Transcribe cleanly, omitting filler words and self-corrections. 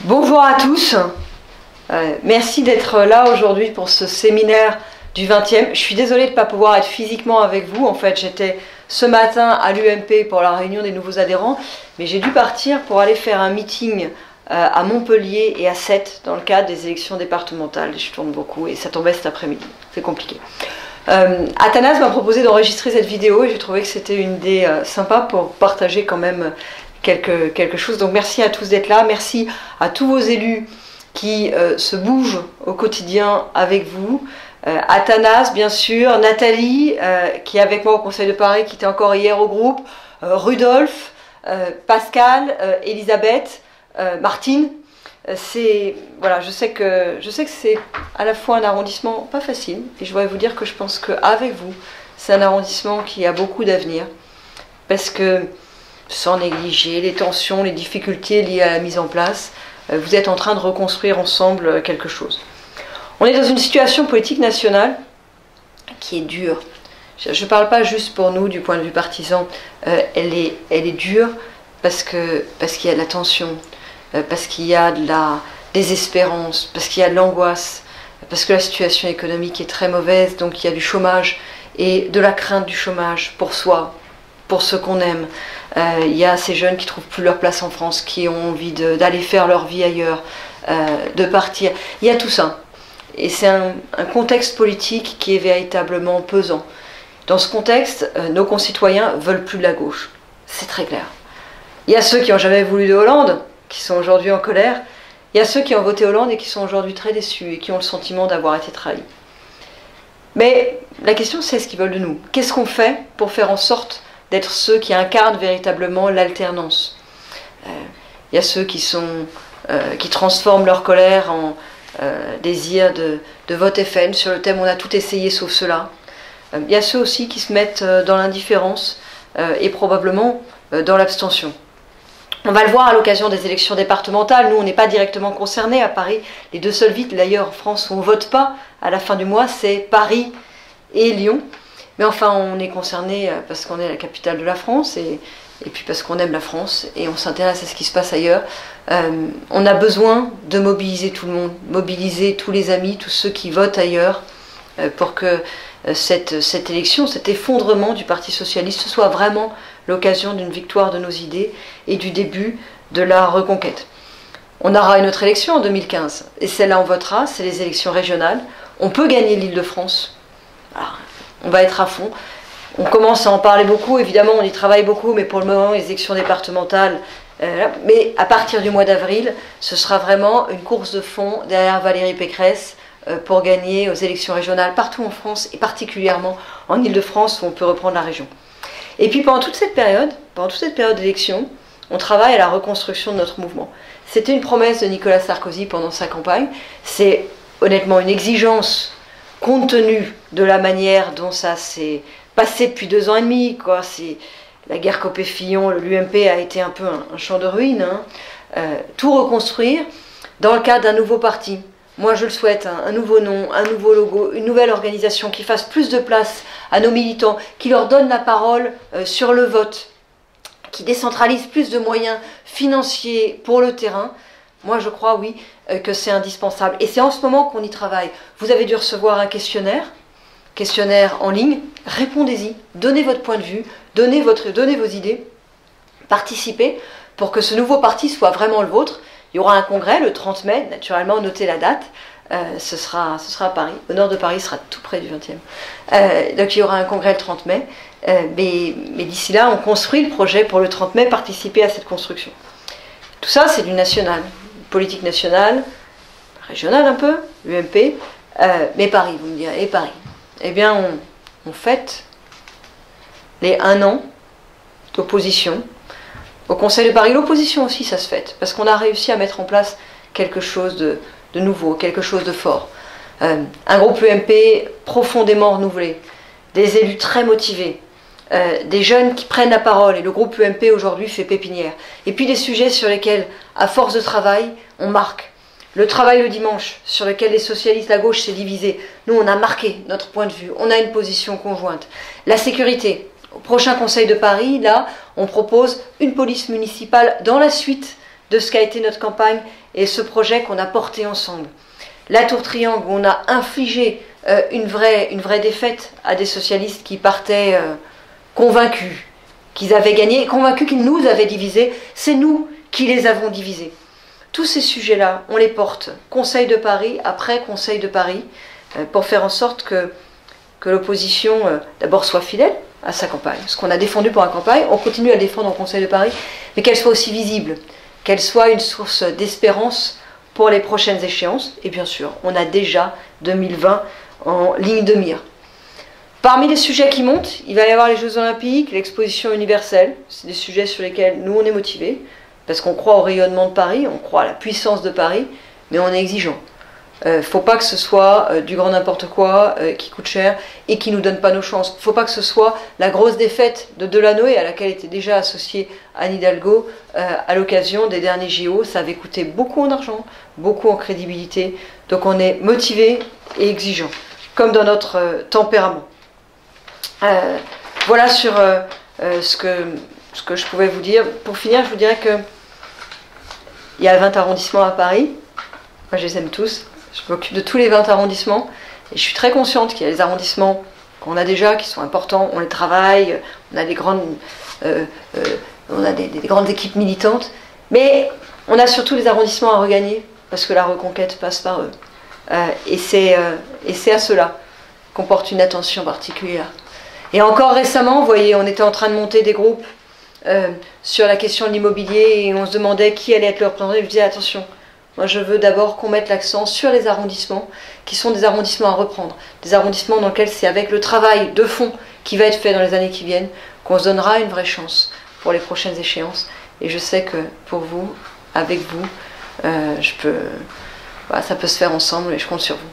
Bonjour à tous, merci d'être là aujourd'hui pour ce séminaire du 20e. Je suis désolée de ne pas pouvoir être physiquement avec vous, en fait j'étais ce matin à l'UMP pour la réunion des nouveaux adhérents, mais j'ai dû partir pour aller faire un meeting à Montpellier et à Sète dans le cadre des élections départementales. Je tourne beaucoup et ça tombait cet après-midi, c'est compliqué. Athanas m'a proposé d'enregistrer cette vidéo et j'ai trouvé que c'était une idée sympa pour partager quand même quelque chose. Donc merci à tous d'être là, merci à tous vos élus qui se bougent au quotidien avec vous. Athanas bien sûr, Nathalie qui est avec moi au Conseil de Paris, qui était encore hier au groupe, Rudolf, Pascal, Elisabeth, Martine. Voilà, je sais que c'est à la fois un arrondissement pas facile, et je voudrais vous dire que je pense qu'avec vous, c'est un arrondissement qui a beaucoup d'avenir, parce que sans négliger les tensions, les difficultés liées à la mise en place, vous êtes en train de reconstruire ensemble quelque chose. On est dans une situation politique nationale qui est dure. Je ne parle pas juste pour nous du point de vue partisan, elle est dure parce qu'il y a de la tension, parce qu'il y a de la désespérance, parce qu'il y a de l'angoisse, parce que la situation économique est très mauvaise, donc il y a du chômage et de la crainte du chômage pour soi, pour ceux qu'on aime. Il y a ces jeunes qui ne trouvent plus leur place en France, qui ont envie d'aller faire leur vie ailleurs, de partir. Il y a tout ça. Et c'est un contexte politique qui est véritablement pesant. Dans ce contexte, nos concitoyens ne veulent plus de la gauche. C'est très clair. Il y a ceux qui n'ont jamais voulu de Hollande, qui sont aujourd'hui en colère. Il y a ceux qui ont voté Hollande et qui sont aujourd'hui très déçus et qui ont le sentiment d'avoir été trahis. Mais la question, c'est ce qu'ils veulent de nous. Qu'est-ce qu'on fait pour faire en sorte d'être ceux qui incarnent véritablement l'alternance? Il y a ceux qui transforment leur colère en désir de vote FN sur le thème « on a tout essayé sauf cela ». Il y a ceux aussi qui se mettent dans l'indifférence et probablement dans l'abstention. On va le voir à l'occasion des élections départementales. Nous, on n'est pas directement concernés à Paris. Les deux seules villes, d'ailleurs, en France, où on ne vote pas à la fin du mois, c'est Paris et Lyon. Mais enfin, on est concernés parce qu'on est la capitale de la France et puis parce qu'on aime la France et on s'intéresse à ce qui se passe ailleurs. On a besoin de mobiliser tout le monde, mobiliser tous les amis, tous ceux qui votent ailleurs pour que cette élection, cet effondrement du Parti Socialiste, ce soit vraiment l'occasion d'une victoire de nos idées et du début de la reconquête. On aura une autre élection en 2015 et celle-là on votera, c'est les élections régionales. On peut gagner l'Île-de-France. On va être à fond. On commence à en parler beaucoup, évidemment on y travaille beaucoup, mais pour le moment les élections départementales, mais à partir du mois d'avril, ce sera vraiment une course de fond derrière Valérie Pécresse pour gagner aux élections régionales partout en France et particulièrement en Île-de-France où on peut reprendre la région. Et puis pendant toute cette période d'élection, on travaille à la reconstruction de notre mouvement. C'était une promesse de Nicolas Sarkozy pendant sa campagne, c'est honnêtement une exigence compte tenu de la manière dont ça s'est passé depuis 2 ans et demi, quoi. La guerre Copé-Fillon, l'UMP a été un peu un champ de ruines. Tout reconstruire dans le cadre d'un nouveau parti. Moi je le souhaite, un nouveau nom, un nouveau logo, une nouvelle organisation qui fasse plus de place à nos militants, qui leur donne la parole sur le vote, qui décentralise plus de moyens financiers pour le terrain. Moi je crois, oui, que c'est indispensable. Et c'est en ce moment qu'on y travaille. Vous avez dû recevoir un questionnaire en ligne, répondez-y, donnez votre point de vue, donnez vos idées, participez pour que ce nouveau parti soit vraiment le vôtre. Il y aura un congrès le 30 mai, naturellement, notez la date, ce sera à Paris, au nord de Paris, ce sera tout près du 20e. Donc il y aura un congrès le 30 mai, mais d'ici là, on construit le projet pour le 30 mai, participer à cette construction. Tout ça, c'est du national, politique nationale, régionale un peu, UMP, mais Paris, vous me direz, et Paris? Eh bien, on fête les 1 an d'opposition. Au Conseil de Paris, l'opposition aussi, ça se fête, parce qu'on a réussi à mettre en place quelque chose de nouveau, quelque chose de fort. Un groupe UMP profondément renouvelé, des élus très motivés, des jeunes qui prennent la parole, et le groupe UMP aujourd'hui fait pépinière. Et puis des sujets sur lesquels, à force de travail, on marque. Le travail le dimanche, sur lequel les socialistes, la gauche s'est divisée. Nous, on a marqué notre point de vue, on a une position conjointe. La sécurité. Au prochain Conseil de Paris, là, on propose une police municipale dans la suite de ce qu'a été notre campagne et ce projet qu'on a porté ensemble. La Tour Triangle, où on a infligé une vraie défaite à des socialistes qui partaient convaincus qu'ils avaient gagné, convaincus qu'ils nous avaient divisés. C'est nous qui les avons divisés. Tous ces sujets-là, on les porte Conseil de Paris après Conseil de Paris pour faire en sorte que l'opposition d'abord soit fidèle à sa campagne. Ce qu'on a défendu pour la campagne, on continue à le défendre au Conseil de Paris, mais qu'elle soit aussi visible, qu'elle soit une source d'espérance pour les prochaines échéances. Et bien sûr, on a déjà 2020 en ligne de mire. Parmi les sujets qui montent, il va y avoir les Jeux Olympiques, l'exposition universelle. C'est des sujets sur lesquels nous on est motivés, parce qu'on croit au rayonnement de Paris, on croit à la puissance de Paris, mais on est exigeant. Il ne faut pas que ce soit du grand n'importe quoi qui coûte cher et qui ne nous donne pas nos chances. Il ne faut pas que ce soit la grosse défaite de Delanoë, à laquelle était déjà associée Anne Hidalgo à l'occasion des derniers JO. Ça avait coûté beaucoup en argent, beaucoup en crédibilité. Donc on est motivé et exigeant, comme dans notre tempérament. Voilà sur ce que je pouvais vous dire. Pour finir, je vous dirais que il y a 20 arrondissements à Paris. Moi, je les aime tous. Je m'occupe de tous les 20 arrondissements. Et je suis très consciente qu'il y a des arrondissements qu'on a déjà, qui sont importants. On les travaille, on a des grandes équipes militantes. Mais on a surtout des arrondissements à regagner, parce que la reconquête passe par eux. Et c'est à cela qu'on porte une attention particulière. Et encore récemment, vous voyez, on était en train de monter des groupes sur la question de l'immobilier et on se demandait qui allait être le représentant. Je disais attention, moi je veux d'abord qu'on mette l'accent sur les arrondissements qui sont des arrondissements à reprendre, des arrondissements dans lesquels c'est avec le travail de fond qui va être fait dans les années qui viennent qu'on se donnera une vraie chance pour les prochaines échéances. Et je sais que pour vous, avec vous, ça peut se faire ensemble et je compte sur vous.